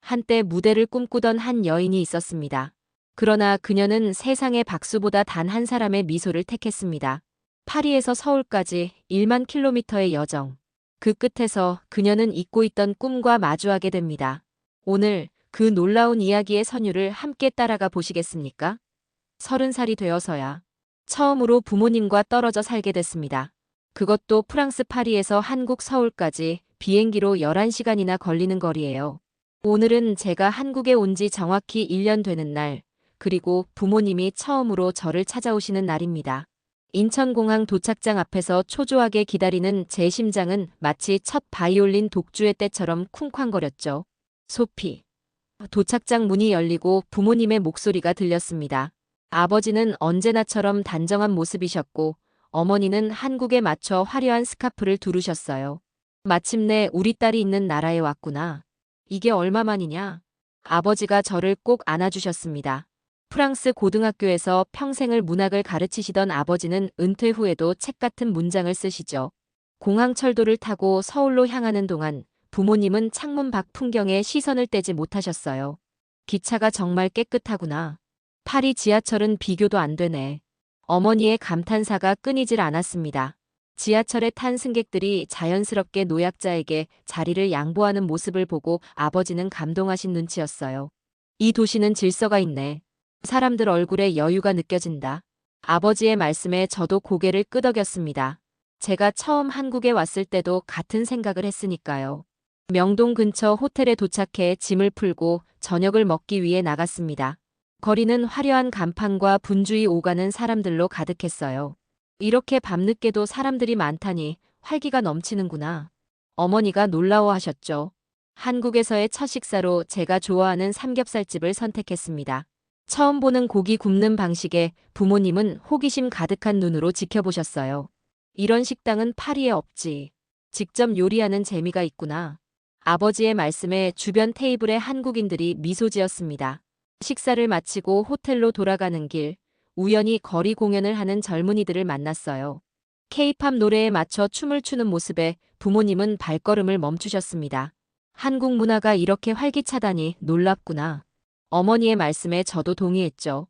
한때 무대를 꿈꾸던 한 여인이 있었습니다. 그러나 그녀는 세상의 박수보다 단 한 사람의 미소를 택했습니다. 파리에서 서울까지 1만 킬로미터의 여정. 그 끝에서 그녀는 잊고 있던 꿈과 마주하게 됩니다. 오늘 그 놀라운 이야기의 선율을 함께 따라가 보시겠습니까? 30살이 되어서야 처음으로 부모님과 떨어져 살게 됐습니다. 그것도 프랑스 파리에서 한국 서울까지 비행기로 11시간이나 걸리는 거리예요. 오늘은 제가 한국에 온 지 정확히 1년 되는 날, 그리고 부모님이 처음으로 저를 찾아오시는 날입니다. 인천공항 도착장 앞에서 초조하게 기다리는 제 심장은 마치 첫 바이올린 독주의 때처럼 쿵쾅거렸죠. 소피. 도착장 문이 열리고 부모님의 목소리가 들렸습니다. 아버지는 언제나처럼 단정한 모습이셨고, 어머니는 한국에 맞춰 화려한 스카프를 두르셨어요. 마침내 우리 딸이 있는 나라에 왔구나. 이게 얼마만이냐? 아버지가 저를 꼭 안아주셨습니다. 프랑스 고등학교에서 평생을 문학을 가르치시던 아버지는 은퇴 후에도 책 같은 문장을 쓰시죠. 공항철도를 타고 서울로 향하는 동안 부모님은 창문 밖 풍경에 시선을 떼지 못하셨어요. 기차가 정말 깨끗하구나. 파리 지하철은 비교도 안 되네. 어머니의 감탄사가 끊이질 않았습니다. 지하철에 탄 승객들이 자연스럽게 노약자에게 자리를 양보하는 모습을 보고 아버지는 감동하신 눈치였어요. 이 도시는 질서가 있네. 사람들 얼굴에 여유가 느껴진다. 아버지의 말씀에 저도 고개를 끄덕였습니다. 제가 처음 한국에 왔을 때도 같은 생각을 했으니까요. 명동 근처 호텔에 도착해 짐을 풀고 저녁을 먹기 위해 나갔습니다. 거리는 화려한 간판과 분주히 오가는 사람들로 가득했어요. 이렇게 밤늦게도 사람들이 많다니 활기가 넘치는구나. 어머니가 놀라워하셨죠. 한국에서의 첫 식사로 제가 좋아하는 삼겹살집을 선택했습니다. 처음 보는 고기 굽는 방식에 부모님은 호기심 가득한 눈으로 지켜보셨어요. 이런 식당은 파리에 없지. 직접 요리하는 재미가 있구나. 아버지의 말씀에 주변 테이블의 한국인들이 미소 지었습니다. 식사를 마치고 호텔로 돌아가는 길, 우연히 거리 공연을 하는 젊은이들을 만났어요. 케이팝 노래에 맞춰 춤을 추는 모습에 부모님은 발걸음을 멈추셨습니다. 한국 문화가 이렇게 활기차다니 놀랍구나. 어머니의 말씀에 저도 동의했죠.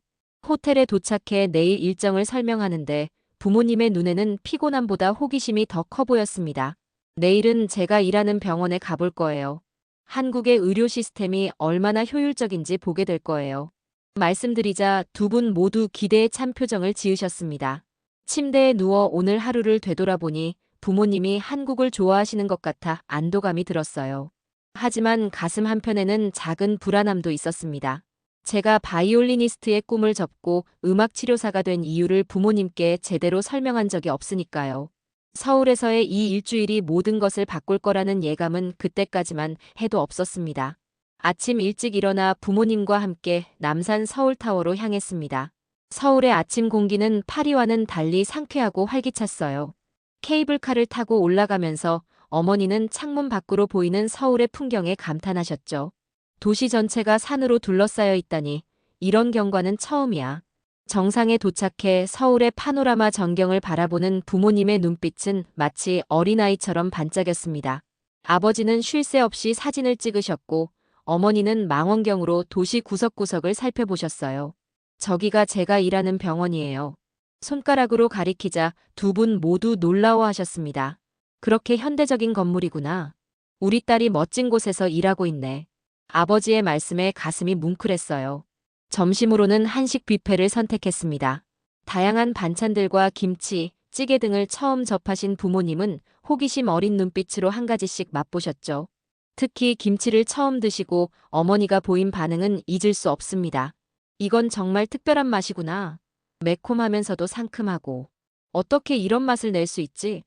호텔에 도착해 내일 일정을 설명하는데 부모님의 눈에는 피곤함보다 호기심이 더 커 보였습니다. 내일은 제가 일하는 병원에 가볼 거예요. 한국의 의료 시스템이 얼마나 효율적인지 보게 될 거예요. 말씀드리자 두 분 모두 기대에 찬 표정을 지으셨습니다. 침대에 누워 오늘 하루를 되돌아보니 부모님이 한국을 좋아하시는 것 같아 안도감이 들었어요. 하지만 가슴 한편에는 작은 불안함도 있었습니다. 제가 바이올리니스트의 꿈을 접고 음악 치료사가 된 이유를 부모님께 제대로 설명한 적이 없으니까요. 서울에서의 이 일주일이 모든 것을 바꿀 거라는 예감은 그때까지만 해도 없었습니다. 아침 일찍 일어나 부모님과 함께 남산 서울타워로 향했습니다. 서울의 아침 공기는 파리와는 달리 상쾌하고 활기찼어요. 케이블카를 타고 올라가면서 어머니는 창문 밖으로 보이는 서울의 풍경에 감탄하셨죠. 도시 전체가 산으로 둘러싸여 있다니 이런 경관은 처음이야. 정상에 도착해 서울의 파노라마 전경을 바라보는 부모님의 눈빛은 마치 어린아이처럼 반짝였습니다. 아버지는 쉴 새 없이 사진을 찍으셨고 어머니는 망원경으로 도시 구석구석을 살펴보셨어요. 저기가 제가 일하는 병원이에요. 손가락으로 가리키자 두 분 모두 놀라워하셨습니다. 그렇게 현대적인 건물이구나. 우리 딸이 멋진 곳에서 일하고 있네. 아버지의 말씀에 가슴이 뭉클했어요. 점심으로는 한식 뷔페를 선택했습니다. 다양한 반찬들과 김치, 찌개 등을 처음 접하신 부모님은 호기심 어린 눈빛으로 한 가지씩 맛보셨죠. 특히 김치를 처음 드시고 어머니가 보인 반응은 잊을 수 없습니다. 이건 정말 특별한 맛이구나. 매콤하면서도 상큼하고. 어떻게 이런 맛을 낼 수 있지?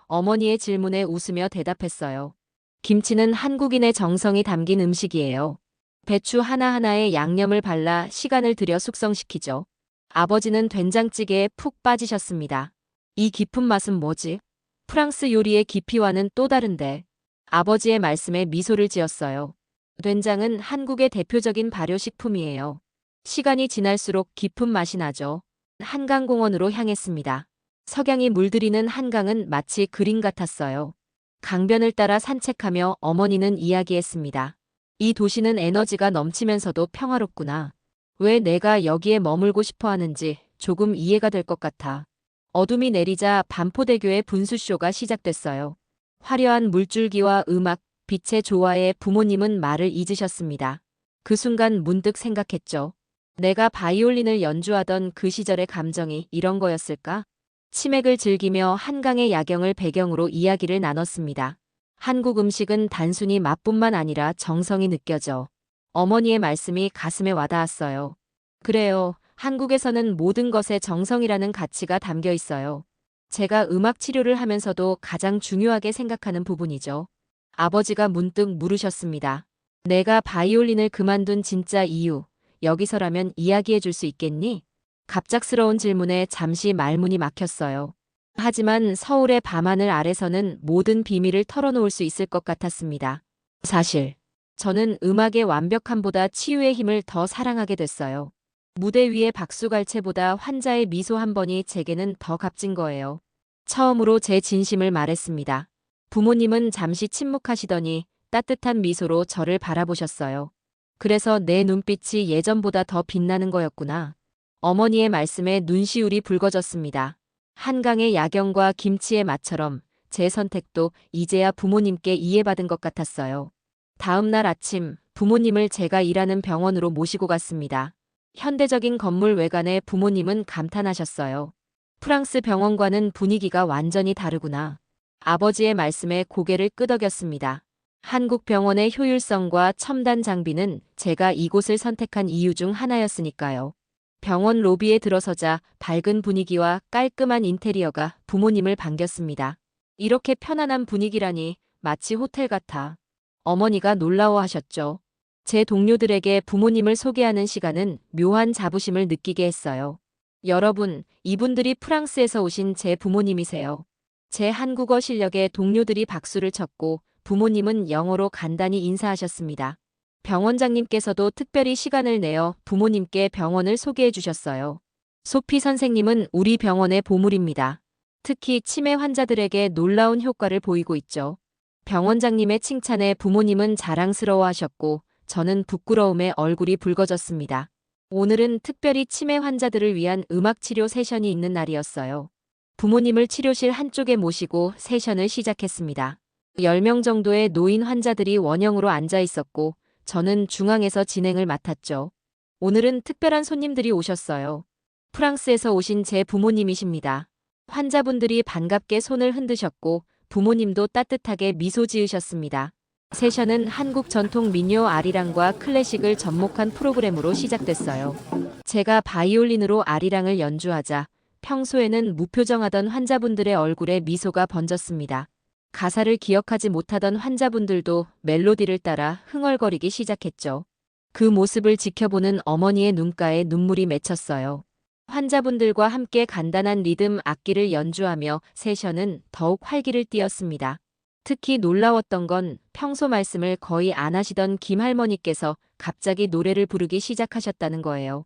어머니의 질문에 웃으며 대답했어요. 김치는 한국인의 정성이 담긴 음식이에요. 배추 하나하나에 양념을 발라 시간을 들여 숙성시키죠. 아버지는 된장찌개에 푹 빠지셨습니다. 이 깊은 맛은 뭐지? 프랑스 요리의 깊이와는 또 다른데. 아버지의 말씀에 미소를 지었어요. 된장은 한국의 대표적인 발효식품이에요. 시간이 지날수록 깊은 맛이 나죠. 한강공원으로 향했습니다. 석양이 물들이는 한강은 마치 그림 같았어요. 강변을 따라 산책하며 어머니는 이야기했습니다. 이 도시는 에너지가 넘치면서도 평화롭구나. 왜 내가 여기에 머물고 싶어 하는지 조금 이해가 될 것 같아. 어둠이 내리자 반포대교의 분수쇼가 시작됐어요. 화려한 물줄기와 음악, 빛의 조화에 부모님은 말을 잊으셨습니다. 그 순간 문득 생각했죠. 내가 바이올린을 연주하던 그 시절의 감정이 이런 거였을까? 치맥을 즐기며 한강의 야경을 배경으로 이야기를 나눴습니다. 한국 음식은 단순히 맛뿐만 아니라 정성이 느껴져. 어머니의 말씀이 가슴에 와닿았어요. 그래요. 한국에서는 모든 것에 정성이라는 가치가 담겨 있어요. 제가 음악 치료를 하면서도 가장 중요하게 생각하는 부분이죠. 아버지가 문득 물으셨습니다. 내가 바이올린을 그만둔 진짜 이유, 여기서라면 이야기해 줄 수 있겠니? 갑작스러운 질문에 잠시 말문이 막혔어요. 하지만 서울의 밤하늘 아래서는 모든 비밀을 털어놓을 수 있을 것 같았습니다. 사실, 저는 음악의 완벽함보다 치유의 힘을 더 사랑하게 됐어요. 무대 위의 박수갈채보다 환자의 미소 한 번이 제게는 더 값진 거예요. 처음으로 제 진심을 말했습니다. 부모님은 잠시 침묵하시더니 따뜻한 미소로 저를 바라보셨어요. 그래서 내 눈빛이 예전보다 더 빛나는 거였구나. 어머니의 말씀에 눈시울이 붉어졌습니다. 한강의 야경과 김치의 맛처럼 제 선택도 이제야 부모님께 이해받은 것 같았어요. 다음 날 아침 부모님을 제가 일하는 병원으로 모시고 갔습니다. 현대적인 건물 외관에 부모님은 감탄하셨어요. 프랑스 병원과는 분위기가 완전히 다르구나. 아버지의 말씀에 고개를 끄덕였습니다. 한국 병원의 효율성과 첨단 장비는 제가 이곳을 선택한 이유 중 하나였으니까요. 병원 로비에 들어서자 밝은 분위기와 깔끔한 인테리어가 부모님을 반겼습니다. 이렇게 편안한 분위기라니 마치 호텔 같아. 어머니가 놀라워하셨죠. 제 동료들에게 부모님을 소개하는 시간은 묘한 자부심을 느끼게 했어요. 여러분, 이분들이 프랑스에서 오신 제 부모님이세요. 제 한국어 실력에 동료들이 박수를 쳤고 부모님은 영어로 간단히 인사하셨습니다. 병원장님께서도 특별히 시간을 내어 부모님께 병원을 소개해 주셨어요. 소피 선생님은 우리 병원의 보물입니다. 특히 치매 환자들에게 놀라운 효과를 보이고 있죠. 병원장님의 칭찬에 부모님은 자랑스러워하셨고 저는 부끄러움에 얼굴이 붉어졌습니다. 오늘은 특별히 치매 환자들을 위한 음악 치료 세션이 있는 날이었어요. 부모님을 치료실 한쪽에 모시고 세션을 시작했습니다. 10명 정도의 노인 환자들이 원형으로 앉아 있었고 저는 중앙에서 진행을 맡았죠. 오늘은 특별한 손님들이 오셨어요. 프랑스에서 오신 제 부모님이십니다. 환자분들이 반갑게 손을 흔드셨고 부모님도 따뜻하게 미소 지으셨습니다. 세션은 한국 전통 민요 아리랑과 클래식을 접목한 프로그램으로 시작됐어요. 제가 바이올린으로 아리랑을 연주하자 평소에는 무표정하던 환자분들의 얼굴에 미소가 번졌습니다. 가사를 기억하지 못하던 환자분들도 멜로디를 따라 흥얼거리기 시작했죠. 그 모습을 지켜보는 어머니의 눈가에 눈물이 맺혔어요. 환자분들과 함께 간단한 리듬 악기를 연주하며 세션은 더욱 활기를 띠었습니다. 특히 놀라웠던 건 평소 말씀을 거의 안 하시던 김 할머니께서 갑자기 노래를 부르기 시작하셨다는 거예요.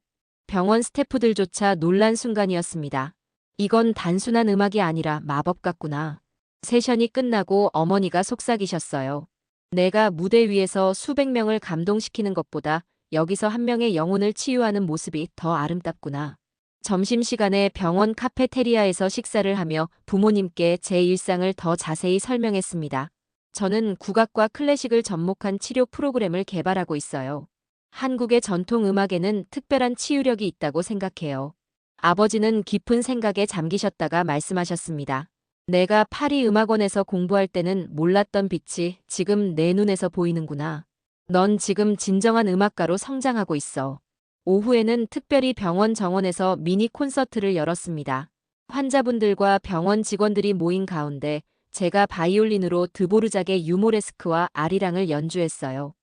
병원 스태프들조차 놀란 순간이었습니다. 이건 단순한 음악이 아니라 마법 같구나. 세션이 끝나고 어머니가 속삭이셨어요. 내가 무대 위에서 수백 명을 감동시키는 것보다 여기서 한 명의 영혼을 치유하는 모습이 더 아름답구나. 점심시간에 병원 카페테리아에서 식사를 하며 부모님께 제 일상을 더 자세히 설명했습니다. 저는 국악과 클래식을 접목한 치료 프로그램을 개발하고 있어요. 한국의 전통 음악에는 특별한 치유력이 있다고 생각해요. 아버지는 깊은 생각에 잠기셨다가 말씀하셨습니다. 내가 파리 음악원에서 공부할 때는 몰랐던 빛이 지금 내 눈에서 보이는구나. 넌 지금 진정한 음악가로 성장하고 있어. 오후에는 특별히 병원 정원에서 미니 콘서트를 열었습니다. 환자분들과 병원 직원들이 모인 가운데 제가 바이올린으로 드보르작의 유모레스크와 아리랑을 연주했어요.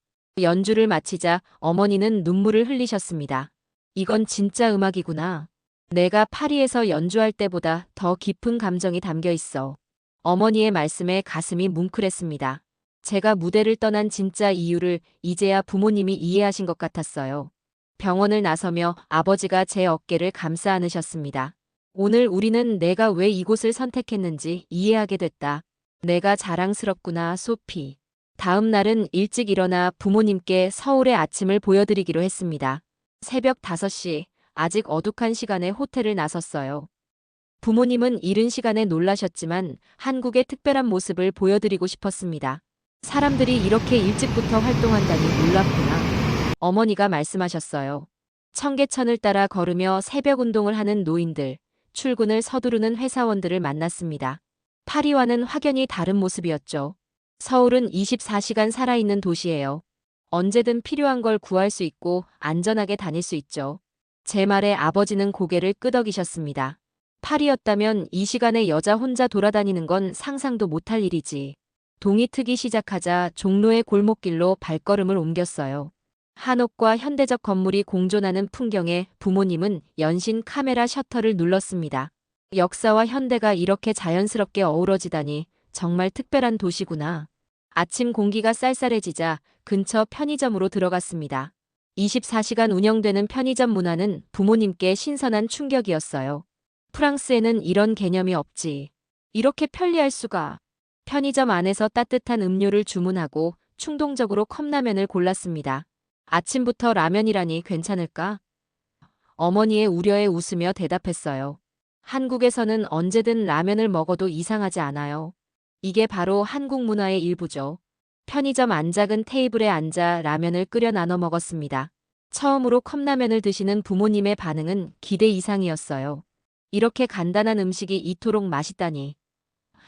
연주를 마치자 어머니는 눈물을 흘리셨습니다. 이건 진짜 음악이구나. 내가 파리에서 연주할 때보다 더 깊은 감정이 담겨 있어. 어머니의 말씀에 가슴이 뭉클했습니다. 제가 무대를 떠난 진짜 이유를 이제야 부모님이 이해하신 것 같았어요. 병원을 나서며 아버지가 제 어깨를 감싸 안으셨습니다. 오늘 우리는 내가 왜 이곳을 선택했는지 이해하게 됐다. 내가 자랑스럽구나, 소피. 다음 날은 일찍 일어나 부모님께 서울의 아침을 보여드리기로 했습니다. 새벽 5시, 아직 어둑한 시간에 호텔을 나섰어요. 부모님은 이른 시간에 놀라셨지만 한국의 특별한 모습을 보여드리고 싶었습니다. 사람들이 이렇게 일찍부터 활동한다니 놀랍구나. 어머니가 말씀하셨어요. 청계천을 따라 걸으며 새벽 운동을 하는 노인들, 출근을 서두르는 회사원들을 만났습니다. 파리와는 확연히 다른 모습이었죠. 서울은 24시간 살아있는 도시예요. 언제든 필요한 걸 구할 수 있고 안전하게 다닐 수 있죠. 제 말에 아버지는 고개를 끄덕이셨습니다. 파리였다면 이 시간에 여자 혼자 돌아다니는 건 상상도 못할 일이지. 동이 트기 시작하자 종로의 골목길로 발걸음을 옮겼어요. 한옥과 현대적 건물이 공존하는 풍경에 부모님은 연신 카메라 셔터를 눌렀습니다. 역사와 현대가 이렇게 자연스럽게 어우러지다니 정말 특별한 도시구나. 아침 공기가 쌀쌀해지자 근처 편의점으로 들어갔습니다. 24시간 운영되는 편의점 문화는 부모님께 신선한 충격이었어요. 프랑스에는 이런 개념이 없지. 이렇게 편리할 수가. 편의점 안에서 따뜻한 음료를 주문하고 충동적으로 컵라면을 골랐습니다. 아침부터 라면이라니 괜찮을까? 어머니의 우려에 웃으며 대답했어요. 한국에서는 언제든 라면을 먹어도 이상하지 않아요. 이게 바로 한국 문화의 일부죠. 편의점 안작은 테이블에 앉아 라면을 끓여 나눠 먹었습니다. 처음으로 컵라면을 드시는 부모님의 반응은 기대 이상이었어요. 이렇게 간단한 음식이 이토록 맛있다니.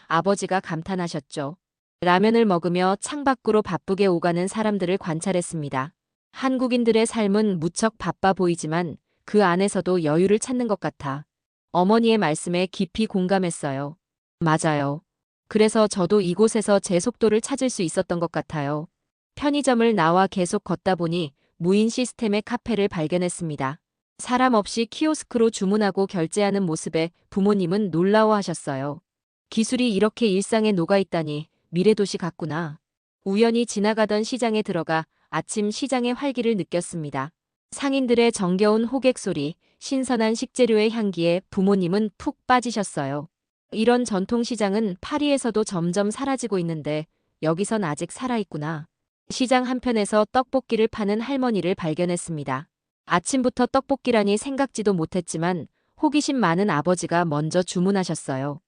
아버지가 감탄하셨죠. 라면을 먹으며 창밖으로 바쁘게 오가는 사람들을 관찰했습니다. 한국인들의 삶은 무척 바빠 보이지만 그 안에서도 여유를 찾는 것 같아. 어머니의 말씀에 깊이 공감했어요. 맞아요. 그래서 저도 이곳에서 제 속도를 찾을 수 있었던 것 같아요. 편의점을 나와 계속 걷다 보니 무인 시스템의 카페를 발견했습니다. 사람 없이 키오스크로 주문하고 결제하는 모습에 부모님은 놀라워하셨어요. 기술이 이렇게 일상에 녹아있다니 미래도시 같구나. 우연히 지나가던 시장에 들어가 아침 시장의 활기를 느꼈습니다. 상인들의 정겨운 호객 소리, 신선한 식재료의 향기에 부모님은 푹 빠지셨어요. 이런 전통시장은 파리에서도 점점 사라지고 있는데 여기선 아직 살아있구나. 시장 한편에서 떡볶이를 파는 할머니를 발견했습니다. 아침부터 떡볶이라니 생각지도 못했지만 호기심 많은 아버지가 먼저 주문하셨어요.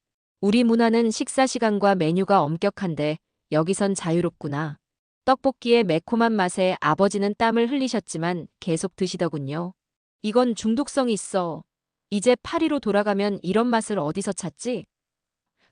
우리 문화는 식사 시간과 메뉴가 엄격한데 여기선 자유롭구나. 떡볶이의 매콤한 맛에 아버지는 땀을 흘리셨지만 계속 드시더군요. 이건 중독성이 있어. 이제 파리로 돌아가면 이런 맛을 어디서 찾지?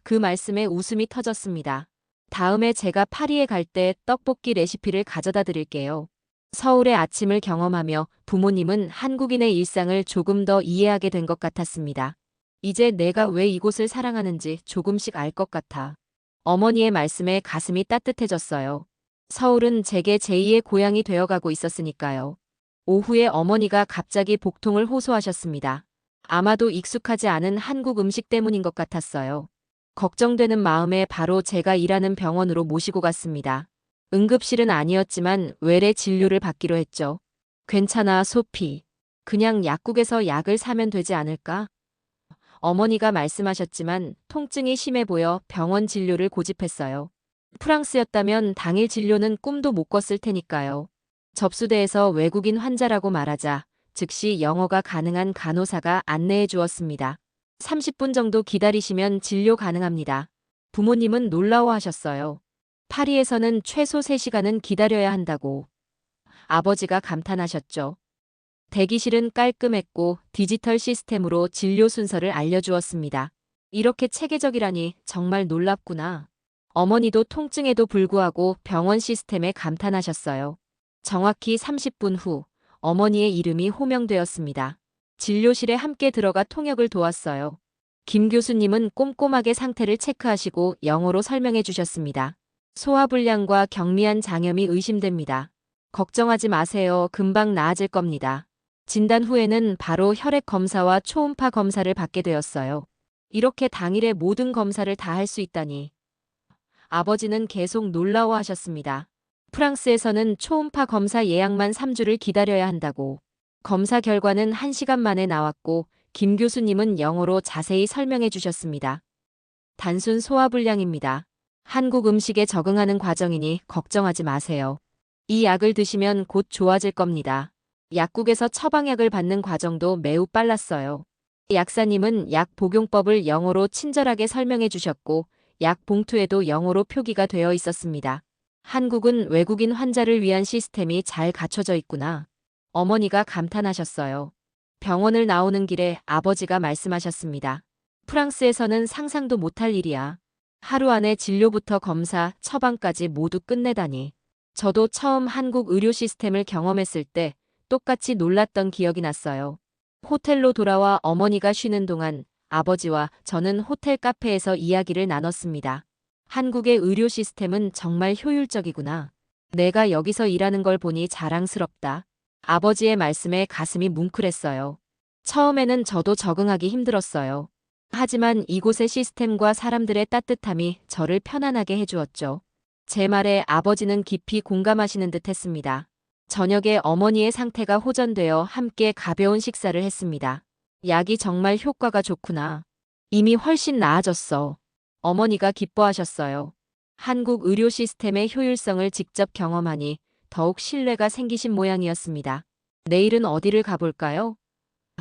그 말씀에 웃음이 터졌습니다. 다음에 제가 파리에 갈 때 떡볶이 레시피를 가져다 드릴게요. 서울의 아침을 경험하며 부모님은 한국인의 일상을 조금 더 이해하게 된 것 같았습니다. 이제 내가 왜 이곳을 사랑하는지 조금씩 알 것 같아. 어머니의 말씀에 가슴이 따뜻해졌어요. 서울은 제게 제2의 고향이 되어가고 있었으니까요. 오후에 어머니가 갑자기 복통을 호소하셨습니다. 아마도 익숙하지 않은 한국 음식 때문인 것 같았어요. 걱정되는 마음에 바로 제가 일하는 병원으로 모시고 갔습니다. 응급실은 아니었지만 외래 진료를 받기로 했죠. 괜찮아, 소피. 그냥 약국에서 약을 사면 되지 않을까? 어머니가 말씀하셨지만 통증이 심해 보여 병원 진료를 고집했어요. 프랑스였다면 당일 진료는 꿈도 못 꿨을 테니까요. 접수대에서 외국인 환자라고 말하자 즉시 영어가 가능한 간호사가 안내해 주었습니다. 30분 정도 기다리시면 진료 가능합니다. 부모님은 놀라워하셨어요. 파리에서는 최소 3시간은 기다려야 한다고. 아버지가 감탄하셨죠. 대기실은 깔끔했고 디지털 시스템으로 진료 순서를 알려주었습니다. 이렇게 체계적이라니 정말 놀랍구나. 어머니도 통증에도 불구하고 병원 시스템에 감탄하셨어요. 정확히 30분 후 어머니의 이름이 호명되었습니다. 진료실에 함께 들어가 통역을 도왔어요. 김 교수님은 꼼꼼하게 상태를 체크하시고 영어로 설명해 주셨습니다. 소화불량과 경미한 장염이 의심됩니다. 걱정하지 마세요. 금방 나아질 겁니다. 진단 후에는 바로 혈액 검사와 초음파 검사를 받게 되었어요. 이렇게 당일에 모든 검사를 다 할 수 있다니. 아버지는 계속 놀라워하셨습니다. 프랑스에서는 초음파 검사 예약만 3주를 기다려야 한다고. 검사 결과는 1시간 만에 나왔고 김 교수님은 영어로 자세히 설명해 주셨습니다. 단순 소화불량입니다. 한국 음식에 적응하는 과정이니 걱정하지 마세요. 이 약을 드시면 곧 좋아질 겁니다. 약국에서 처방약을 받는 과정도 매우 빨랐어요. 약사님은 약 복용법을 영어로 친절하게 설명해 주셨고, 약 봉투에도 영어로 표기가 되어 있었습니다. 한국은 외국인 환자를 위한 시스템이 잘 갖춰져 있구나. 어머니가 감탄하셨어요. 병원을 나오는 길에 아버지가 말씀하셨습니다. 프랑스에서는 상상도 못할 일이야. 하루 안에 진료부터 검사, 처방까지 모두 끝내다니. 저도 처음 한국 의료 시스템을 경험했을 때 똑같이 놀랐던 기억이 났어요. 호텔로 돌아와 어머니가 쉬는 동안 아버지와 저는 호텔 카페에서 이야기를 나눴습니다. 한국의 의료 시스템은 정말 효율적이구나. 내가 여기서 일하는 걸 보니 자랑스럽다. 아버지의 말씀에 가슴이 뭉클했어요. 처음에는 저도 적응하기 힘들었어요. 하지만 이곳의 시스템과 사람들의 따뜻함이 저를 편안하게 해주었죠. 제 말에 아버지는 깊이 공감하시는 듯 했습니다. 저녁에 어머니의 상태가 호전되어 함께 가벼운 식사를 했습니다. 약이 정말 효과가 좋구나. 이미 훨씬 나아졌어. 어머니가 기뻐하셨어요. 한국 의료 시스템의 효율성을 직접 경험하니 더욱 신뢰가 생기신 모양이었습니다. 내일은 어디를 가볼까요?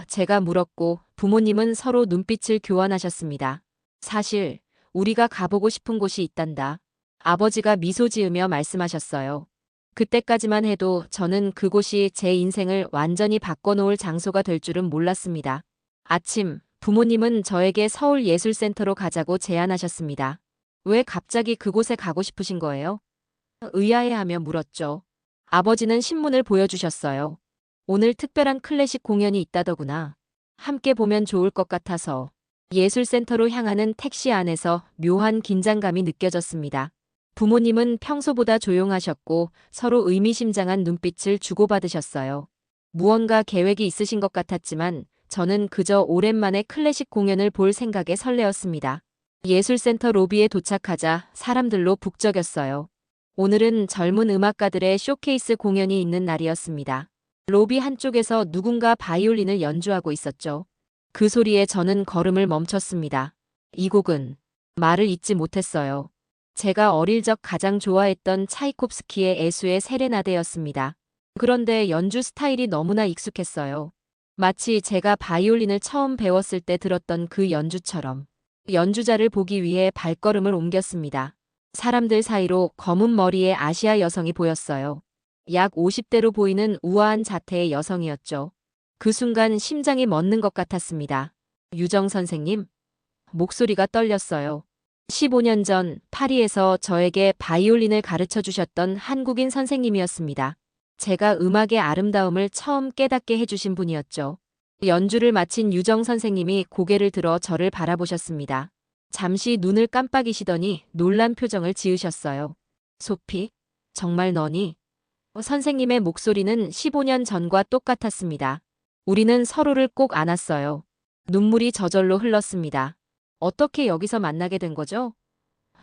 제가 물었고 부모님은 서로 눈빛을 교환하셨습니다. 사실 우리가 가보고 싶은 곳이 있단다. 아버지가 미소 지으며 말씀하셨어요. 그때까지만 해도 저는 그곳이 제 인생을 완전히 바꿔놓을 장소가 될 줄은 몰랐습니다. 아침, 부모님은 저에게 서울예술센터로 가자고 제안하셨습니다. 왜 갑자기 그곳에 가고 싶으신 거예요? 의아해하며 물었죠. 아버지는 신문을 보여주셨어요. 오늘 특별한 클래식 공연이 있다더구나. 함께 보면 좋을 것 같아서. 예술센터로 향하는 택시 안에서 묘한 긴장감이 느껴졌습니다. 부모님은 평소보다 조용하셨고 서로 의미심장한 눈빛을 주고받으셨어요. 무언가 계획이 있으신 것 같았지만 저는 그저 오랜만에 클래식 공연을 볼 생각에 설레었습니다. 예술센터 로비에 도착하자 사람들로 북적였어요. 오늘은 젊은 음악가들의 쇼케이스 공연이 있는 날이었습니다. 로비 한쪽에서 누군가 바이올린을 연주하고 있었죠. 그 소리에 저는 걸음을 멈췄습니다. 이 곡은 말을 잇지 못했어요. 제가 어릴 적 가장 좋아했던 차이콥스키의 애수의 세레나데였습니다. 그런데 연주 스타일이 너무나 익숙했어요. 마치 제가 바이올린을 처음 배웠을 때 들었던 그 연주처럼. 연주자를 보기 위해 발걸음을 옮겼습니다. 사람들 사이로 검은 머리의 아시아 여성이 보였어요. 약 50대로 보이는 우아한 자태의 여성이었죠. 그 순간 심장이 멎는 것 같았습니다. 유정 선생님? 목소리가 떨렸어요. 15년 전 파리에서 저에게 바이올린을 가르쳐 주셨던 한국인 선생님이었습니다. 제가 음악의 아름다움을 처음 깨닫게 해주신 분이었죠. 연주를 마친 유정 선생님이 고개를 들어 저를 바라보셨습니다. 잠시 눈을 깜빡이시더니 놀란 표정을 지으셨어요. 소피, 정말 너니? 선생님의 목소리는 15년 전과 똑같았습니다. 우리는 서로를 꼭 안았어요. 눈물이 저절로 흘렀습니다. 어떻게 여기서 만나게 된 거죠?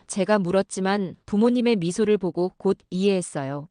제가 물었지만 부모님의 미소를 보고 곧 이해했어요.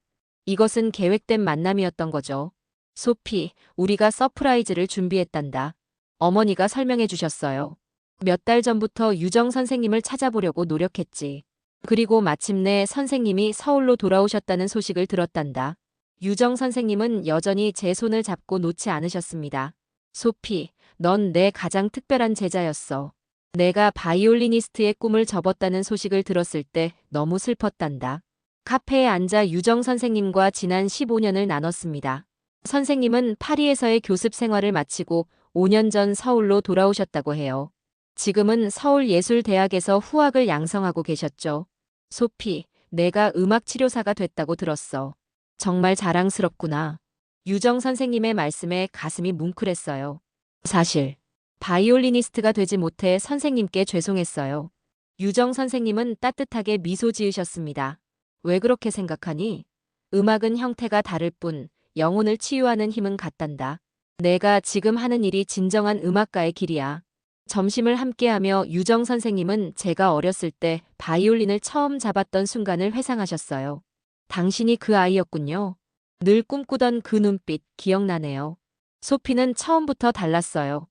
이것은 계획된 만남이었던 거죠. 소피, 우리가 서프라이즈를 준비했단다. 어머니가 설명해 주셨어요. 몇 달 전부터 유정 선생님을 찾아보려고 노력했지. 그리고 마침내 선생님이 서울로 돌아오셨다는 소식을 들었단다. 유정 선생님은 여전히 제 손을 잡고 놓지 않으셨습니다. 소피, 넌 내 가장 특별한 제자였어. 내가 바이올리니스트의 꿈을 접었다는 소식을 들었을 때 너무 슬펐단다. 카페에 앉아 유정 선생님과 지난 15년을 나눴습니다. 선생님은 파리에서의 교습 생활을 마치고 5년 전 서울로 돌아오셨다고 해요. 지금은 서울예술대학에서 후학을 양성하고 계셨죠. 소피, 내가 음악치료사가 됐다고 들었어. 정말 자랑스럽구나. 유정 선생님의 말씀에 가슴이 뭉클했어요. 사실 바이올리니스트가 되지 못해 선생님께 죄송했어요. 유정 선생님은 따뜻하게 미소 지으셨습니다. 왜 그렇게 생각하니? 음악은 형태가 다를 뿐 영혼을 치유하는 힘은 같단다. 내가 지금 하는 일이 진정한 음악가의 길이야. 점심을 함께하며 유정 선생님은 제가 어렸을 때 바이올린을 처음 잡았던 순간을 회상하셨어요. 당신이 그 아이였군요. 늘 꿈꾸던 그 눈빛 기억나네요. 소피는 처음부터 달랐어요.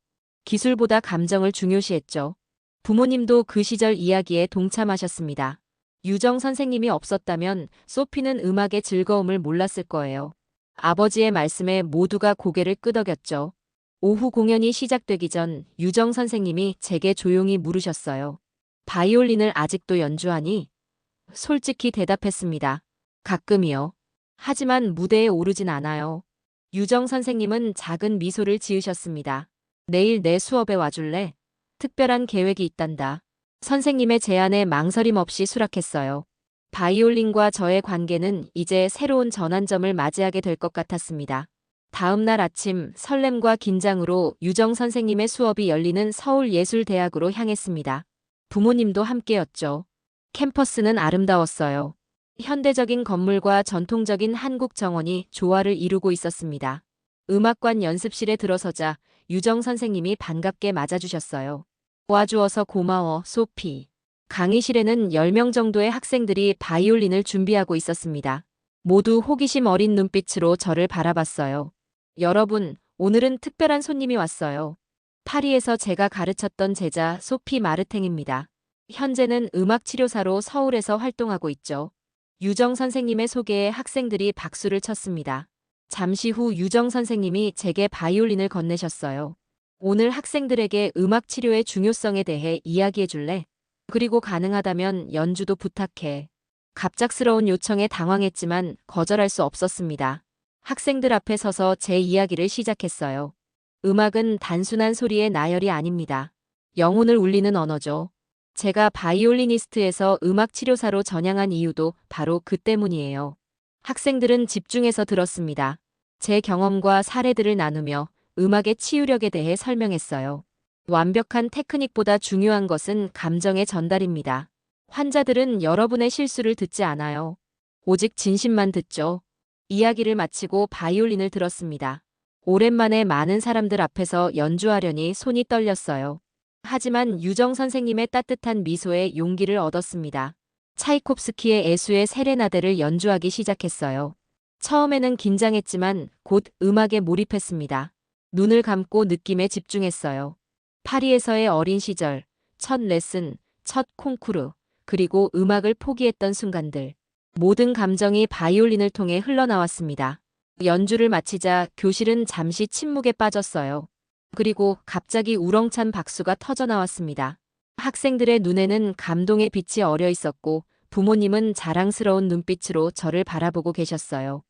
기술보다 감정을 중요시했죠. 부모님도 그 시절 이야기에 동참하셨습니다. 유정 선생님이 없었다면 소피는 음악의 즐거움을 몰랐을 거예요. 아버지의 말씀에 모두가 고개를 끄덕였죠. 오후 공연이 시작되기 전 유정 선생님이 제게 조용히 물으셨어요. 바이올린을 아직도 연주하니? 솔직히 대답했습니다. 가끔이요. 하지만 무대에 오르진 않아요. 유정 선생님은 작은 미소를 지으셨습니다. 내일 내 수업에 와줄래? 특별한 계획이 있단다. 선생님의 제안에 망설임 없이 수락했어요. 바이올린과 저의 관계는 이제 새로운 전환점을 맞이하게 될 것 같았습니다. 다음 날 아침 설렘과 긴장으로 유정 선생님의 수업이 열리는 서울예술대학으로 향했습니다. 부모님도 함께였죠. 캠퍼스는 아름다웠어요. 현대적인 건물과 전통적인 한국 정원이 조화를 이루고 있었습니다. 음악관 연습실에 들어서자 유정 선생님이 반갑게 맞아주셨어요. 와주어서 고마워, 소피. 강의실에는 10명 정도의 학생들이 바이올린을 준비하고 있었습니다. 모두 호기심 어린 눈빛으로 저를 바라봤어요. 여러분, 오늘은 특별한 손님이 왔어요. 파리에서 제가 가르쳤던 제자 소피 마르탱입니다. 현재는 음악치료사로 서울에서 활동하고 있죠. 유정 선생님의 소개에 학생들이 박수를 쳤습니다. 잠시 후 유정 선생님이 제게 바이올린을 건네셨어요. 오늘 학생들에게 음악 치료의 중요성에 대해 이야기해 줄래? 그리고 가능하다면 연주도 부탁해. 갑작스러운 요청에 당황했지만 거절할 수 없었습니다. 학생들 앞에 서서 제 이야기를 시작했어요. 음악은 단순한 소리의 나열이 아닙니다. 영혼을 울리는 언어죠. 제가 바이올리니스트에서 음악 치료사로 전향한 이유도 바로 그 때문이에요. 학생들은 집중해서 들었습니다. 제 경험과 사례들을 나누며 음악의 치유력에 대해 설명했어요. 완벽한 테크닉보다 중요한 것은 감정의 전달입니다. 환자들은 여러분의 실수를 듣지 않아요. 오직 진심만 듣죠. 이야기를 마치고 바이올린을 들었습니다. 오랜만에 많은 사람들 앞에서 연주하려니 손이 떨렸어요. 하지만 유정 선생님의 따뜻한 미소에 용기를 얻었습니다. 차이콥스키의 애수의 세레나데를 연주하기 시작했어요. 처음에는 긴장했지만 곧 음악에 몰입했습니다. 눈을 감고 느낌에 집중했어요. 파리에서의 어린 시절, 첫 레슨, 첫 콩쿠르, 그리고 음악을 포기했던 순간들. 모든 감정이 바이올린을 통해 흘러나왔습니다. 연주를 마치자 교실은 잠시 침묵에 빠졌어요. 그리고 갑자기 우렁찬 박수가 터져나왔습니다. 학생들의 눈에는 감동의 빛이 어려 있었고 부모님은 자랑스러운 눈빛으로 저를 바라보고 계셨어요.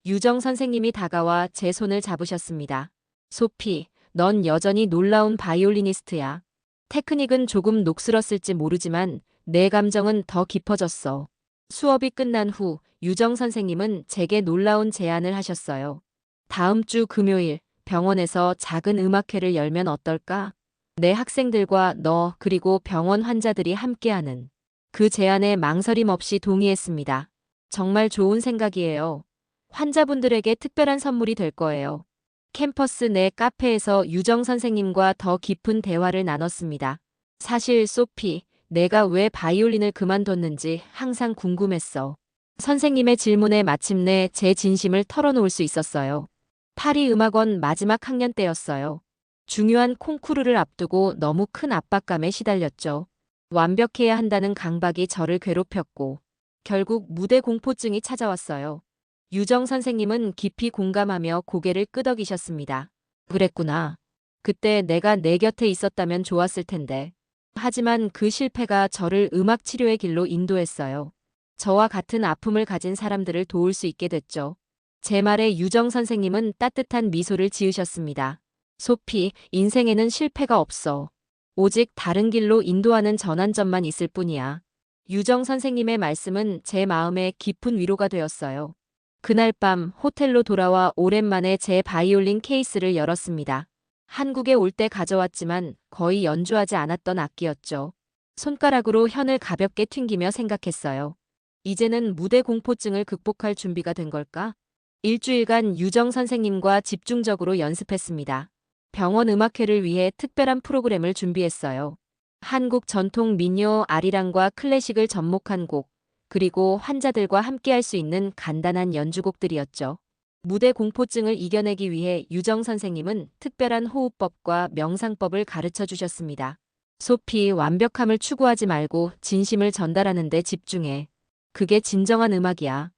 유정 선생님이 다가와 제 손을 잡으셨습니다. 소피, 넌 여전히 놀라운 바이올리니스트야. 테크닉은 조금 녹슬었을지 모르지만 내 감정은 더 깊어졌어. 수업이 끝난 후 유정 선생님은 제게 놀라운 제안을 하셨어요. 다음 주 금요일 병원에서 작은 음악회를 열면 어떨까? 내 학생들과 너 그리고 병원 환자들이 함께하는. 그 제안에 망설임 없이 동의했습니다. 정말 좋은 생각이에요. 환자분들에게 특별한 선물이 될 거예요. 캠퍼스 내 카페에서 유정 선생님과 더 깊은 대화를 나눴습니다. 사실 소피, 내가 왜 바이올린을 그만뒀는지 항상 궁금했어. 선생님의 질문에 마침내 제 진심을 털어놓을 수 있었어요. 파리 음악원 마지막 학년 때였어요. 중요한 콩쿠르를 앞두고 너무 큰 압박감에 시달렸죠. 완벽해야 한다는 강박이 저를 괴롭혔고 결국 무대 공포증이 찾아왔어요. 유정 선생님은 깊이 공감하며 고개를 끄덕이셨습니다. 그랬구나. 그때 내가 내 곁에 있었다면 좋았을 텐데. 하지만 그 실패가 저를 음악 치료의 길로 인도했어요. 저와 같은 아픔을 가진 사람들을 도울 수 있게 됐죠. 제 말에 유정 선생님은 따뜻한 미소를 지으셨습니다. 소피, 인생에는 실패가 없어. 오직 다른 길로 인도하는 전환점만 있을 뿐이야. 유정 선생님의 말씀은 제 마음에 깊은 위로가 되었어요. 그날 밤 호텔로 돌아와 오랜만에 제 바이올린 케이스를 열었습니다. 한국에 올 때 가져왔지만 거의 연주하지 않았던 악기였죠. 손가락으로 현을 가볍게 튕기며 생각했어요. 이제는 무대 공포증을 극복할 준비가 된 걸까? 일주일간 유정 선생님과 집중적으로 연습했습니다. 병원 음악회를 위해 특별한 프로그램을 준비했어요. 한국 전통 민요 아리랑과 클래식을 접목한 곡, 그리고 환자들과 함께할 수 있는 간단한 연주곡들이었죠. 무대 공포증을 이겨내기 위해 유정 선생님은 특별한 호흡법과 명상법을 가르쳐 주셨습니다. 소피, 완벽함을 추구하지 말고 진심을 전달하는 데 집중해. 그게 진정한 음악이야.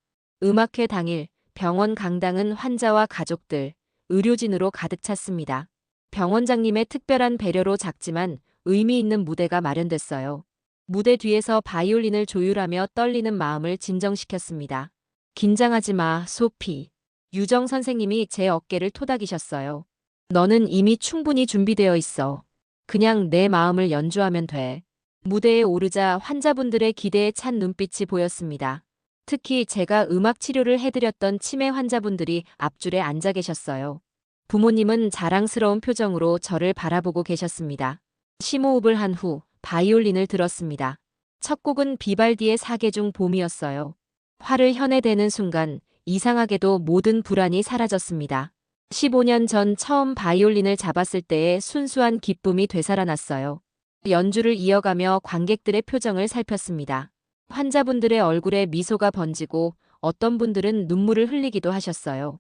음악회 당일 병원 강당은 환자와 가족들, 의료진으로 가득 찼습니다. 병원장님의 특별한 배려로 작지만 의미 있는 무대가 마련됐어요. 무대 뒤에서 바이올린을 조율하며 떨리는 마음을 진정시켰습니다. 긴장하지 마, 소피. 유정 선생님이 제 어깨를 토닥이셨어요. 너는 이미 충분히 준비되어 있어. 그냥 내 마음을 연주하면 돼. 무대에 오르자 환자분들의 기대에 찬 눈빛이 보였습니다. 특히 제가 음악 치료를 해드렸던 치매 환자분들이 앞줄에 앉아 계셨어요. 부모님은 자랑스러운 표정으로 저를 바라보고 계셨습니다. 심호흡을 한 후 바이올린을 들었습니다. 첫 곡은 비발디의 사계중 봄이었어요. 활을 현에 대는 순간 이상하게도 모든 불안이 사라졌습니다. 15년 전 처음 바이올린을 잡았을 때의 순수한 기쁨이 되살아났어요. 연주를 이어가며 관객들의 표정을 살폈습니다. 환자분들의 얼굴에 미소가 번지고 어떤 분들은 눈물을 흘리기도 하셨어요.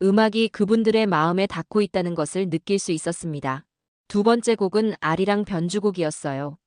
음악이 그분들의 마음에 닿고 있다는 것을 느낄 수 있었습니다. 두 번째 곡은 아리랑 변주곡이었어요.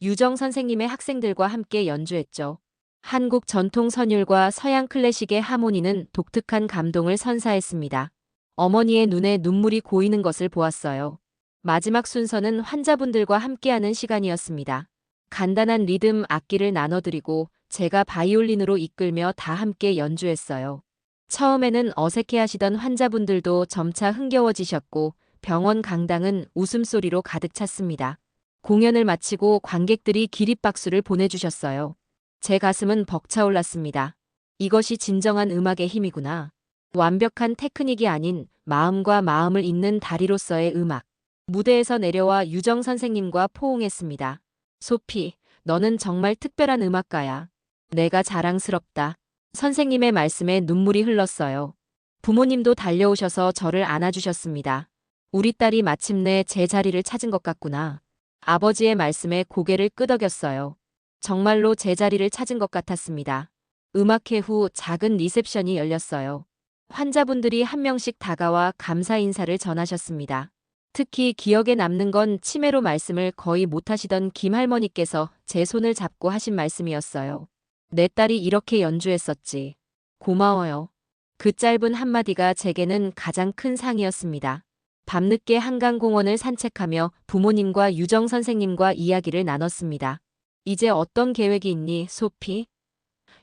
유정 선생님의 학생들과 함께 연주했죠. 한국 전통 선율과 서양 클래식의 하모니는 독특한 감동을 선사했습니다. 어머니의 눈에 눈물이 고이는 것을 보았어요. 마지막 순서는 환자분들과 함께하는 시간이었습니다. 간단한 리듬 악기를 나눠드리고 제가 바이올린으로 이끌며 다 함께 연주했어요. 처음에는 어색해하시던 환자분들도 점차 흥겨워지셨고 병원 강당은 웃음소리로 가득 찼습니다. 공연을 마치고 관객들이 기립박수를 보내주셨어요. 제 가슴은 벅차올랐습니다. 이것이 진정한 음악의 힘이구나. 완벽한 테크닉이 아닌 마음과 마음을 잇는 다리로서의 음악. 무대에서 내려와 유정 선생님과 포옹했습니다. 소피, 너는 정말 특별한 음악가야. 내가 자랑스럽다. 선생님의 말씀에 눈물이 흘렀어요. 부모님도 달려오셔서 저를 안아주셨습니다. 우리 딸이 마침내 제 자리를 찾은 것 같구나. 아버지의 말씀에 고개를 끄덕였어요. 정말로 제 자리를 찾은 것 같았습니다. 음악회 후 작은 리셉션이 열렸어요. 환자분들이 한 명씩 다가와 감사 인사를 전하셨습니다. 특히 기억에 남는 건 치매로 말씀을 거의 못하시던 김할머니께서 제 손을 잡고 하신 말씀이었어요. 내 딸이 이렇게 연주했었지. 고마워요. 그 짧은 한마디가 제게는 가장 큰 상이었습니다. 밤늦게 한강공원을 산책하며 부모님과 유정 선생님과 이야기를 나눴습니다. 이제 어떤 계획이 있니, 소피?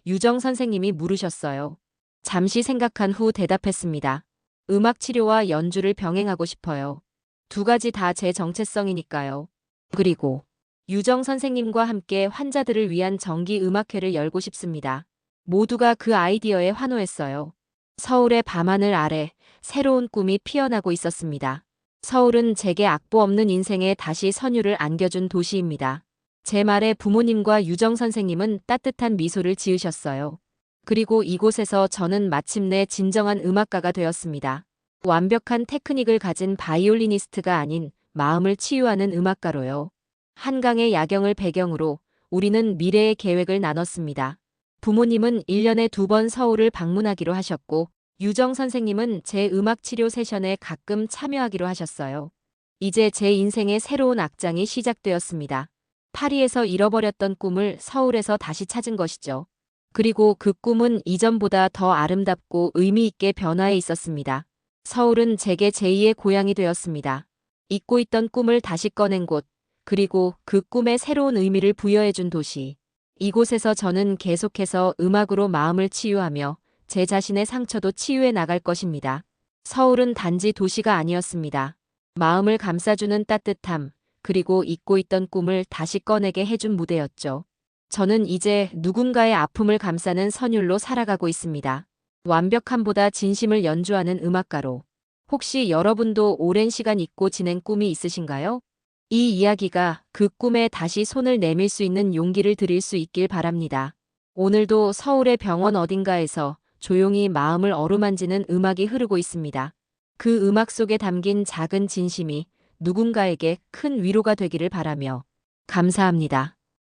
유정 선생님이 물으셨어요. 잠시 생각한 후 대답했습니다. 음악 치료와 연주를 병행하고 싶어요. 두 가지 다 제 정체성이니까요. 그리고 유정 선생님과 함께 환자들을 위한 정기 음악회를 열고 싶습니다. 모두가 그 아이디어에 환호했어요. 서울의 밤하늘 아래 새로운 꿈이 피어나고 있었습니다. 서울은 제게 악보 없는 인생에 다시 선율을 안겨준 도시입니다. 제 말에 부모님과 유정 선생님은 따뜻한 미소를 지으셨어요. 그리고 이곳에서 저는 마침내 진정한 음악가가 되었습니다. 완벽한 테크닉을 가진 바이올리니스트가 아닌 마음을 치유하는 음악가로요. 한강의 야경을 배경으로 우리는 미래의 계획을 나눴습니다. 부모님은 1년에 2번 서울을 방문하기로 하셨고 유정 선생님은 제 음악 치료 세션에 가끔 참여하기로 하셨어요. 이제 제 인생의 새로운 악장이 시작되었습니다. 파리에서 잃어버렸던 꿈을 서울에서 다시 찾은 것이죠. 그리고 그 꿈은 이전보다 더 아름답고 의미 있게 변화해 있었습니다. 서울은 제게 제2의 고향이 되었습니다. 잊고 있던 꿈을 다시 꺼낸 곳, 그리고 그 꿈에 새로운 의미를 부여해준 도시. 이곳에서 저는 계속해서 음악으로 마음을 치유하며 제 자신의 상처도 치유해 나갈 것입니다. 서울은 단지 도시가 아니었습니다. 마음을 감싸주는 따뜻함, 그리고 잊고 있던 꿈을 다시 꺼내게 해준 무대였죠. 저는 이제 누군가의 아픔을 감싸는 선율로 살아가고 있습니다. 완벽함보다 진심을 연주하는 음악가로. 혹시 여러분도 오랜 시간 잊고 지낸 꿈이 있으신가요? 이 이야기가 그 꿈에 다시 손을 내밀 수 있는 용기를 드릴 수 있길 바랍니다. 오늘도 서울의 병원 어딘가에서 조용히 마음을 어루만지는 음악이 흐르고 있습니다. 그 음악 속에 담긴 작은 진심이 누군가에게 큰 위로가 되기를 바라며 감사합니다.